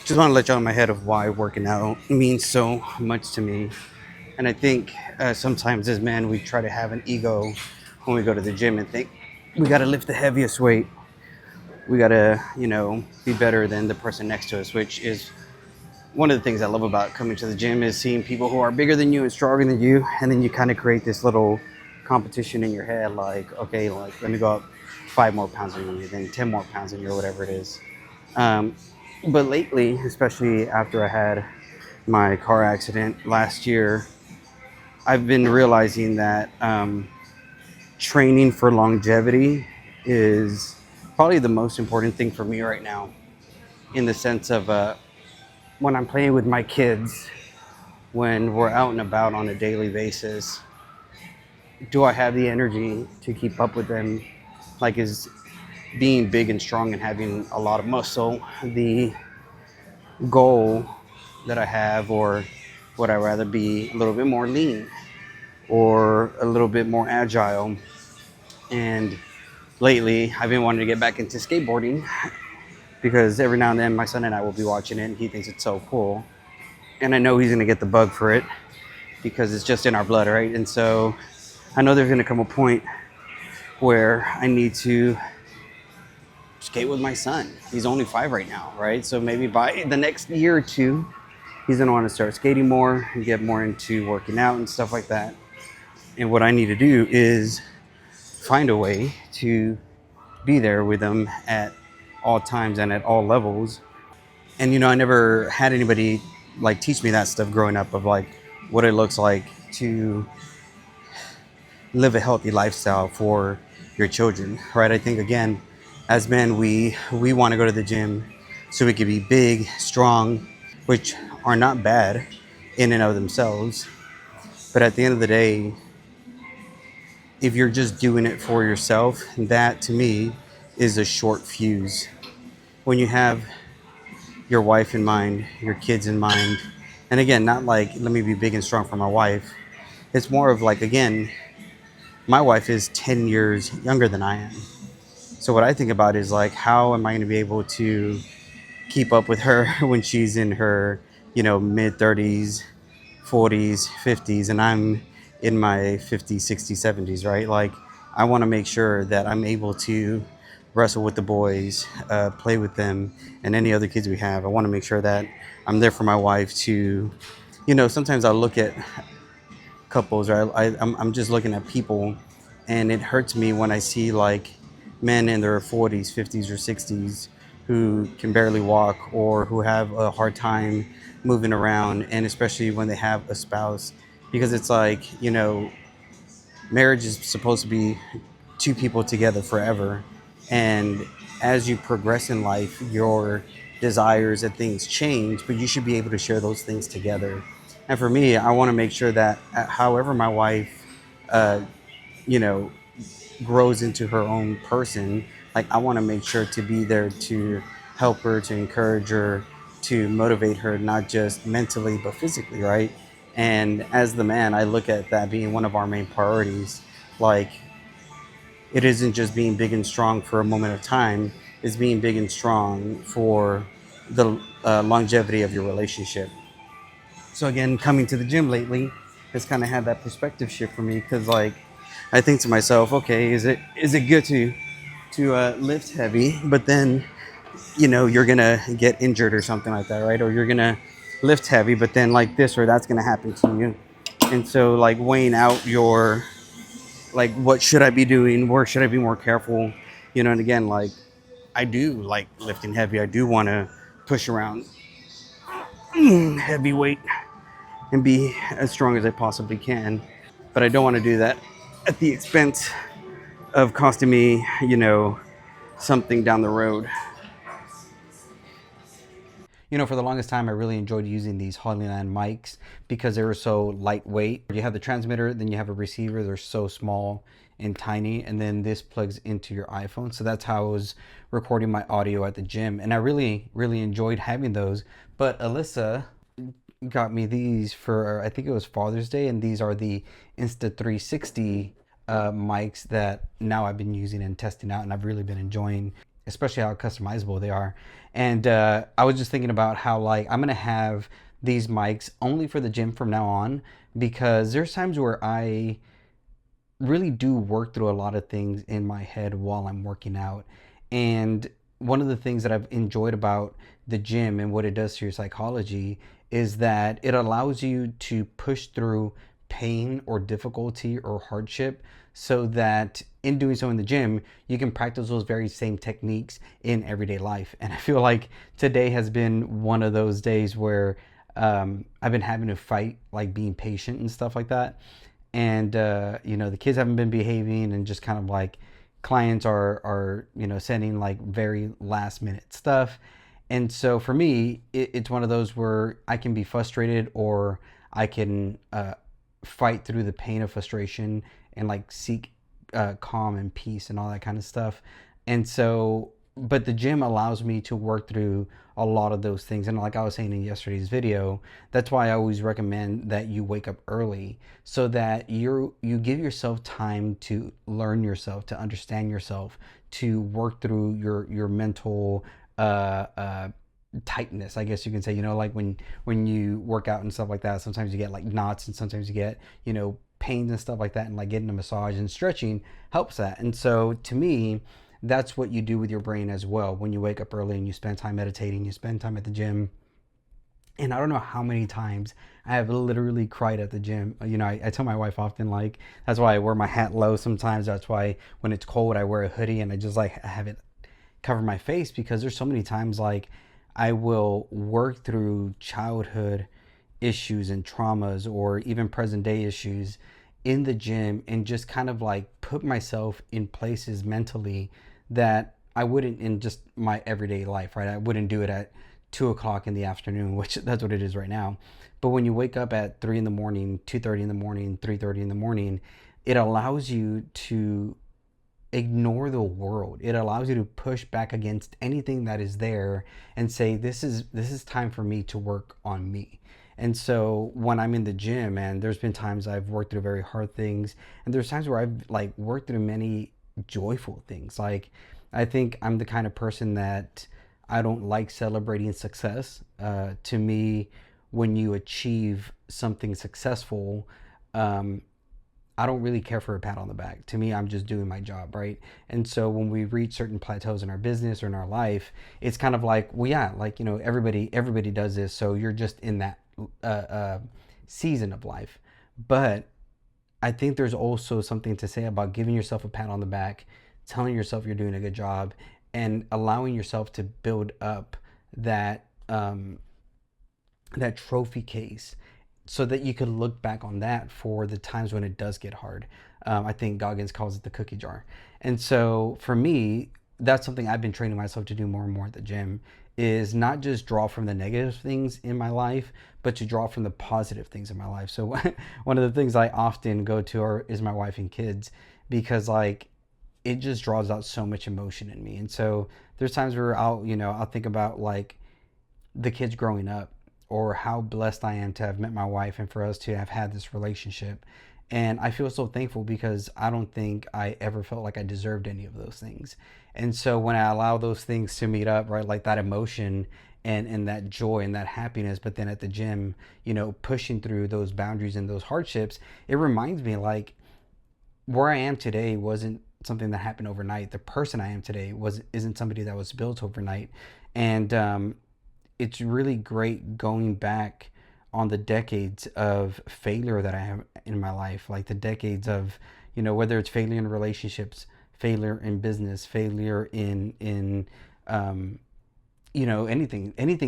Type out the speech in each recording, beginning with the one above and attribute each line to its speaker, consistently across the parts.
Speaker 1: just want to let y'all in my head of why working out means so much to me. And I think sometimes as men, we try to have an ego when we go to the gym and think we got to lift the heaviest weight. We got to, be better than the person next to us, which is one of the things I love about coming to the gym is seeing people who are bigger than you and stronger than you. And then you kind of create this little competition in your head, like, okay, like let me go up 5 more pounds than you, then 10 more pounds than you, or whatever it is. Um, but lately, especially after I had my car accident last year, I've been realizing that training for longevity is probably the most important thing for me right now, in the sense of when I'm playing with my kids, when we're out and about on a daily basis, do I have the energy to keep up with them? Like, is being big and strong and having a lot of muscle the goal that I have, or would I rather be a little bit more lean or a little bit more agile? And lately, I've been wanting to get back into skateboarding because every now and then my son and I will be watching it and he thinks it's so cool. And I know he's going to get the bug for it because it's just in our blood, right? And so I know there's going to come a point where I need to skate with my son. He's only 5 right now, right? So maybe by the next year or two, he's going to want to start skating more and get more into working out and stuff like that. And what I need to do is find a way to be there with him at all times and at all levels. And I never had anybody like teach me that stuff growing up, of like what it looks like to live a healthy lifestyle for your children, right? I think, again, as men, we want to go to the gym so we can be big, strong, which are not bad in and of themselves. But at the end of the day, if you're just doing it for yourself, that to me is a short fuse. When you have your wife in mind, your kids in mind, and again, not like let me be big and strong for my wife, it's more of like, again, my wife is 10 years younger than I am. So what I think about is like, how am I going to be able to keep up with her when she's in her, mid 30s, 40s, 50s, and I'm in my 50s, 60s, 70s, right? Like, I want to make sure that I'm able to wrestle with the boys, play with them, and any other kids we have. I want to make sure that I'm there for my wife to, sometimes I look at couples, or I'm just looking at people, and it hurts me when I see like men in their 40s, 50s, or 60s who can barely walk or who have a hard time moving around, and especially when they have a spouse, because it's like, marriage is supposed to be two people together forever. And as you progress in life, your desires and things change, but you should be able to share those things together. And for me, I want to make sure that however my wife, uh, you know, grows into her own person, like I want to make sure to be there to help her, to encourage her, to motivate her, not just mentally, but physically, right? And as the man, I look at that being one of our main priorities. Like, it isn't just being big and strong for a moment of time, it's being big and strong for the longevity of your relationship. So again, coming to the gym lately has kind of had that perspective shift for me, because like I think to myself, okay, is it good to lift heavy, but then you're gonna get injured or something like that, right? Or you're gonna lift heavy, but then like this or that's gonna happen to you. And so like weighing out your, like, what should I be doing? Where should I be more careful? And again, like, I do like lifting heavy. I do want to push around heavy weight and be as strong as I possibly can. But I don't want to do that at the expense of costing me, something down the road. For the longest time, I really enjoyed using these Hollyland mics because they were so lightweight. You have the transmitter, then you have a receiver. They're so small and tiny, and then this plugs into your iPhone. So that's how I was recording my audio at the gym, and I really, really enjoyed having those. But Alyssa got me these for, I think it was Father's Day, and these are the Insta360 mics that now I've been using and testing out, and I've really been enjoying. especially how customizable they are. And I was just thinking about how like I'm gonna have these mics only for the gym from now on, because there's times where I really do work through a lot of things in my head while I'm working out. And one of the things that I've enjoyed about the gym and what it does to your psychology is that it allows you to push through pain or difficulty or hardship, so that in doing so in the gym, you can practice those very same techniques in everyday life. And I feel like today has been one of those days where I've been having to fight like being patient and stuff like that. And the kids haven't been behaving, and just kind of like clients are sending like very last minute stuff. And so for me, it's one of those where I can be frustrated, or I can fight through the pain of frustration and like seek calm and peace and all that kind of stuff. And so, but the gym allows me to work through a lot of those things. And like I was saying in yesterday's video, that's why I always recommend that you wake up early, so that you give yourself time to learn yourself, to understand yourself, to work through your mental uh, uh, tightness, I guess you can say. Like when you work out and stuff like that, sometimes you get like knots, and sometimes you get pains and stuff like that, and like getting a massage and stretching helps that. And so to me, that's what you do with your brain as well. When you wake up early and you spend time meditating, you spend time at the gym. And I don't know how many times I have literally cried at the gym. I tell my wife often, like, that's why I wear my hat low sometimes. That's why when it's cold, I wear a hoodie and I just like have it cover my face, because there's so many times like I will work through childhood issues and traumas, or even present day issues, in the gym, and just kind of like put myself in places mentally that I wouldn't in just my everyday life, right? I wouldn't do it at 2 o'clock in the afternoon, which that's what it is right now. But when you wake up at 3 in the morning, 2:30 in the morning, 3:30 in the morning, it allows you to ignore the world. It allows you to push back against anything that is there and say, this is time for me to work on me. And so when I'm in the gym, and there's been times I've worked through very hard things, and there's times where I've like worked through many joyful things. Like, I think I'm the kind of person that I don't like celebrating success. To me, when you achieve something successful, um, I don't really care for a pat on the back. To me, I'm just doing my job, right? And so when we reach certain plateaus in our business or in our life, it's kind of like, well, yeah, like everybody does this, so you're just in that uh, uh, season of life. But I think there's also something to say about giving yourself a pat on the back, telling yourself you're doing a good job, and allowing yourself to build up that that trophy case, so that you could look back on that for the times when it does get hard. I think Goggins calls it the cookie jar. And so for me, that's something I've been training myself to do more and more at the gym, is not just draw from the negative things in my life, but to draw from the positive things in my life. So one of the things I often go to is my wife and kids, because like it just draws out so much emotion in me. And so there's times where I'll think about like the kids growing up, or how blessed I am to have met my wife and for us to have had this relationship. And I feel so thankful, because I don't think I ever felt like I deserved any of those things. And so when I allow those things to meet up, right, like that emotion and that joy and that happiness, but then at the gym, pushing through those boundaries and those hardships, it reminds me like where I am today wasn't something that happened overnight. The person I am today isn't somebody that was built overnight. And it's really great going back on the decades of failure that I have in my life, like the decades of, whether it's failure in relationships, failure in business, failure in anything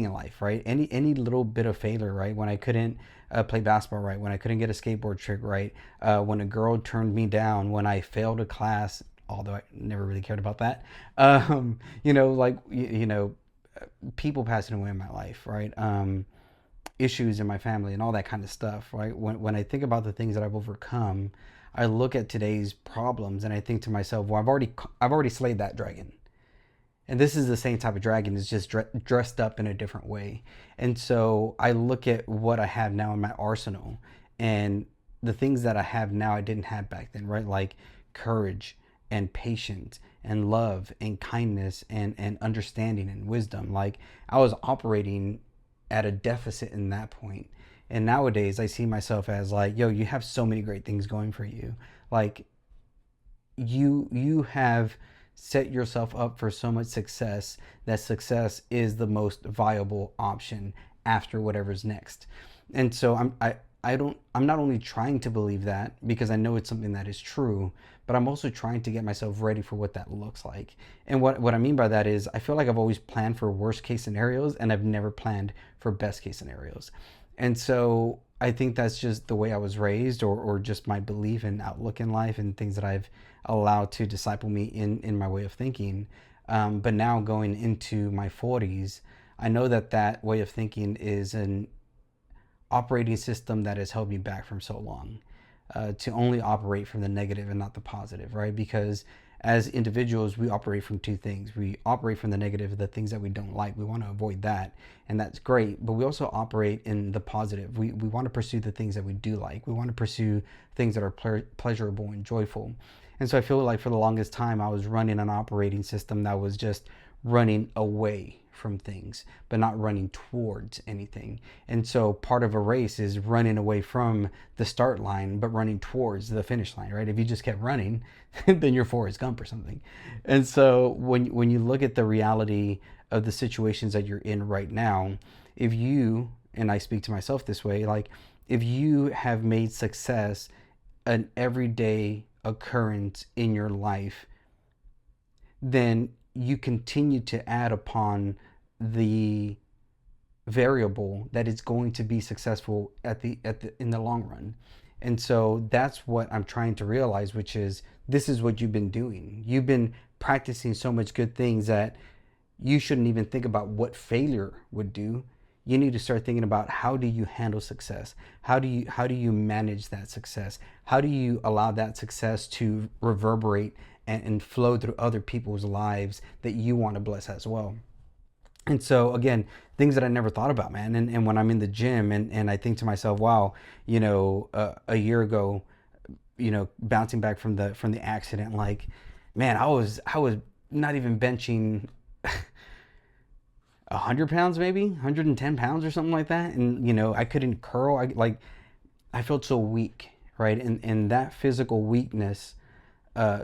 Speaker 1: in life, right? Any little bit of failure, right? When I couldn't play basketball right, when I couldn't get a skateboard trick right, when a girl turned me down, when I failed a class, although I never really cared about that. People passing away in my life, right? Issues in my family and all that kind of stuff, right? When I think about the things that I've overcome, I look at today's problems and I think to myself, well, I've already slayed that dragon. And this is the same type of dragon, it's just dressed up in a different way. And so I look at what I have now in my arsenal, and the things that I have now I didn't have back then, right? Like courage and patience and love and kindness and understanding and wisdom. Like, I was operating at a deficit in that point. And nowadays I see myself as like, yo, you have so many great things going for you. Like, you have set yourself up for so much success that success is the most viable option after whatever's next. And so I'm not only trying to believe that because I know it's something that is true, but I'm also trying to get myself ready for what that looks like. And what I mean by that is I feel like I've always planned for worst case scenarios and I've never planned for best case scenarios. And so I think that's just the way I was raised, or just my belief and outlook in life and things that I've allowed to disciple me in my way of thinking. But now going into my 40s, I know that that way of thinking is an operating system that has held me back from so long, to only operate from the negative and not the positive, right? Because as individuals, we operate from two things. We operate from the negative, the things that we don't like. We want to avoid that, and that's great. But we also operate in the positive. We want to pursue the things that we do like. We want to pursue things that are pleasurable and joyful. And so I feel like for the longest time, I was running an operating system that was just running away from things, but not running towards anything. And so part of a race is running away from the start line, but running towards the finish line, right? If you just kept running, then you're Forrest Gump or something. And so when you look at the reality of the situations that you're in right now, if you, and I speak to myself this way, like, if you have made success an everyday occurrence in your life, then you continue to add upon the variable that is going to be successful in the long run. And so that's what I'm trying to realize, which is this is what you've been doing. You've been practicing so much good things that you shouldn't even think about what failure would do. You need to start thinking about, how do you handle success? How do you manage that success? How do you allow that success to reverberate and flow through other people's lives that you want to bless as well? And so again, things that I never thought about, man. And when I'm in the gym and I think to myself, wow, a year ago, bouncing back from the accident, like, man, I was not even benching 100 pounds, maybe 110 pounds or something like that. And, I couldn't curl. I felt so weak, right? And that physical weakness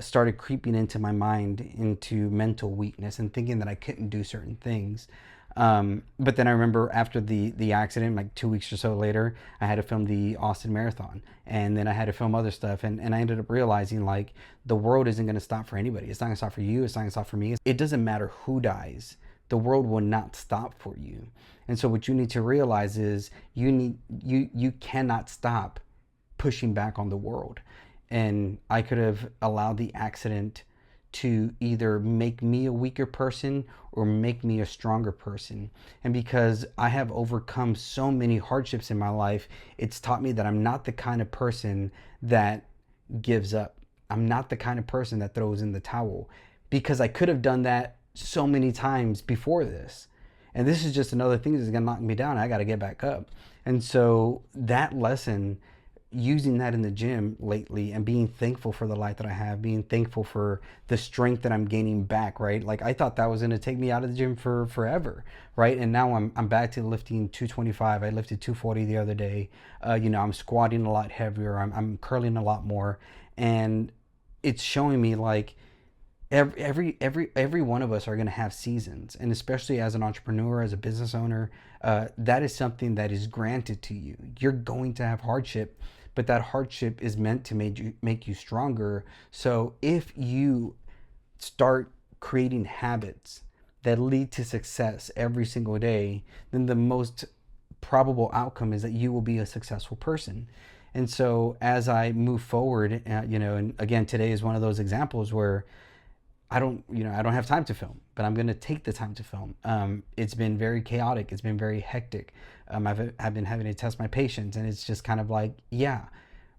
Speaker 1: started creeping into my mind, into mental weakness, and thinking that I couldn't do certain things. But then I remember after the accident, like 2 weeks or so later, I had to film the Austin Marathon, and then I had to film other stuff, and I ended up realizing, like, the world isn't going to stop for anybody. It's not going to stop for you. It's not going to stop for me. It doesn't matter who dies. The world will not stop for you. And so what you need to realize is you cannot stop pushing back on the world. And I could have allowed the accident to either make me a weaker person or make me a stronger person. And because I have overcome so many hardships in my life, it's taught me that I'm not the kind of person that gives up. I'm not the kind of person that throws in the towel, because I could have done that so many times before this. And this is just another thing that's gonna knock me down. I gotta get back up. And so that lesson, using that in the gym lately, and being thankful for the life that I have, being thankful for the strength that I'm gaining back, right? Like, I thought that was gonna take me out of the gym for forever, right? And now I'm back to lifting 225. I lifted 240 the other day. I'm squatting a lot heavier. I'm curling a lot more, and it's showing me, like, every one of us are going to have seasons, and especially as an entrepreneur, as a business owner, that is something that is granted to you. You're going to have hardship, but that hardship is meant to make you stronger. So if you start creating habits that lead to success every single day, then the most probable outcome is that you will be a successful person. And so as I move forward, and again, today is one of those examples where I don't have time to film, but I'm going to take the time to film. It's been very chaotic. It's been very hectic. I've been having to test my patience, and it's just kind of like, yeah,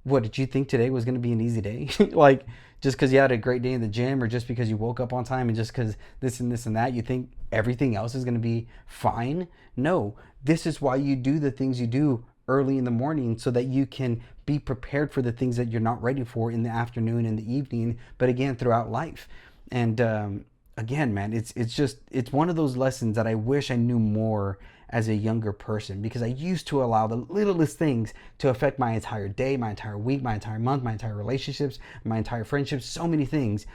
Speaker 1: what did you think today was going to be an easy day? Like, just because you had a great day in the gym, or just because you woke up on time, and just because this and this and that, you think everything else is going to be fine? No, this is why you do the things you do early in the morning, so that you can be prepared for the things that you're not ready for in the afternoon and the evening, but again, throughout life. And again, man, it's just it's one of those lessons that I wish I knew more as a younger person, because I used to allow the littlest things to affect my entire day, my entire week, my entire month, my entire relationships, my entire friendships, so many things,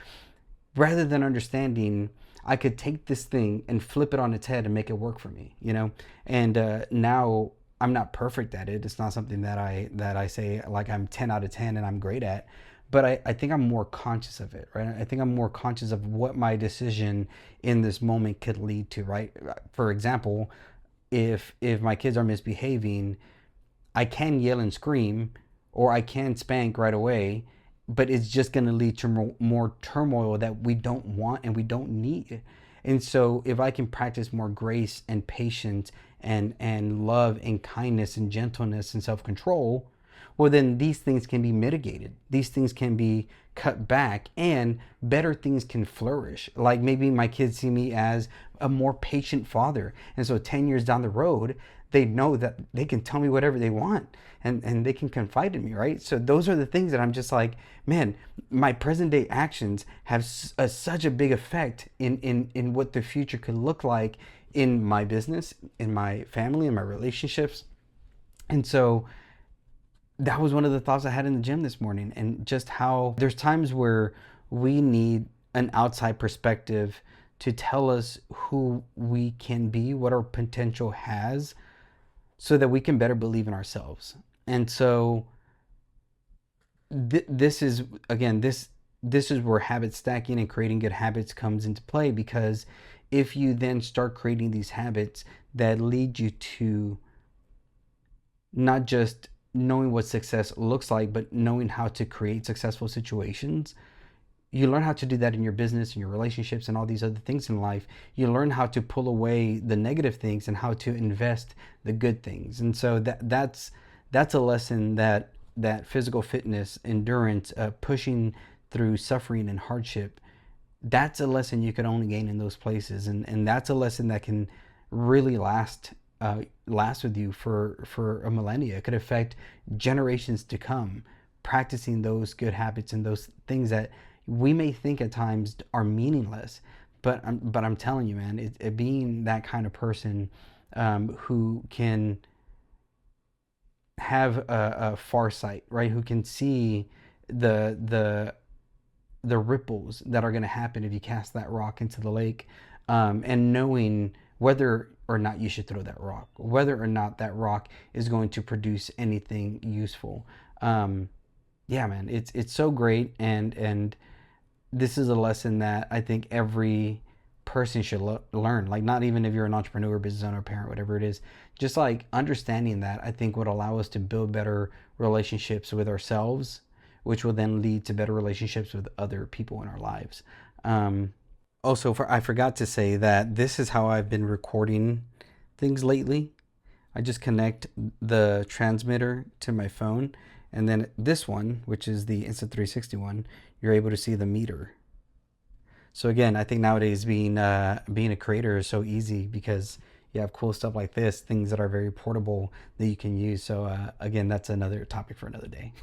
Speaker 1: rather than understanding I could take this thing and flip it on its head and make it work for me, you know? And now I'm not perfect at it. It's not something that I say like I'm 10 out of 10 and I'm great at, but I think I'm more conscious of it, right? I think I'm more conscious of what my decision in this moment could lead to, right? For example, if my kids are misbehaving, I can yell and scream, or I can spank right away, but it's just going to lead to more turmoil that we don't want and we don't need. And so, if I can practice more grace and patience and love and kindness and gentleness and self control, well, then these things can be mitigated. These things can be cut back, and better things can flourish. Like maybe my kids see me as a more patient father. And so 10 years down the road, they know that they can tell me whatever they want, and they can confide in me, right? So those are the things that I'm just like, man, my present day actions have such a big effect in what the future could look like in my business, in my family, in my relationships. And so that was one of the thoughts I had in the gym this morning, and just how there's times where we need an outside perspective to tell us who we can be, what our potential has, so that we can better believe in ourselves. And so this is again this is where habit stacking and creating good habits comes into play, because if you then start creating these habits that lead you to not just knowing what success looks like, but knowing how to create successful situations, you learn how to do that in your business and your relationships and all these other things in life. You learn how to pull away the negative things and how to invest the good things. And so that's a lesson that physical fitness, endurance, pushing through suffering and hardship, that's a lesson you can only gain in those places. And that's a lesson that can really last with you for a millennia. It could affect generations to come, practicing those good habits and those things that we may think at times are meaningless. But I'm telling you, man, it being that kind of person who can have a farsight, right? Who can see the the ripples that are going to happen if you cast that rock into the lake, and knowing whether or not you should throw that rock, whether or not that rock is going to produce anything useful. Yeah, man, it's so great, and this is a lesson that I think every person should learn. Like, not even if you're an entrepreneur, business owner, parent, whatever it is, just like understanding that, I think would allow us to build better relationships with ourselves, which will then lead to better relationships with other people in our lives. Also, I forgot to say that this is how I've been recording things lately. I just connect the transmitter to my phone, and then this one, which is the Insta360 one, you're able to see the meter. So again, I think nowadays being a creator is so easy, because you have cool stuff like this, things that are very portable that you can use. So again, that's another topic for another day.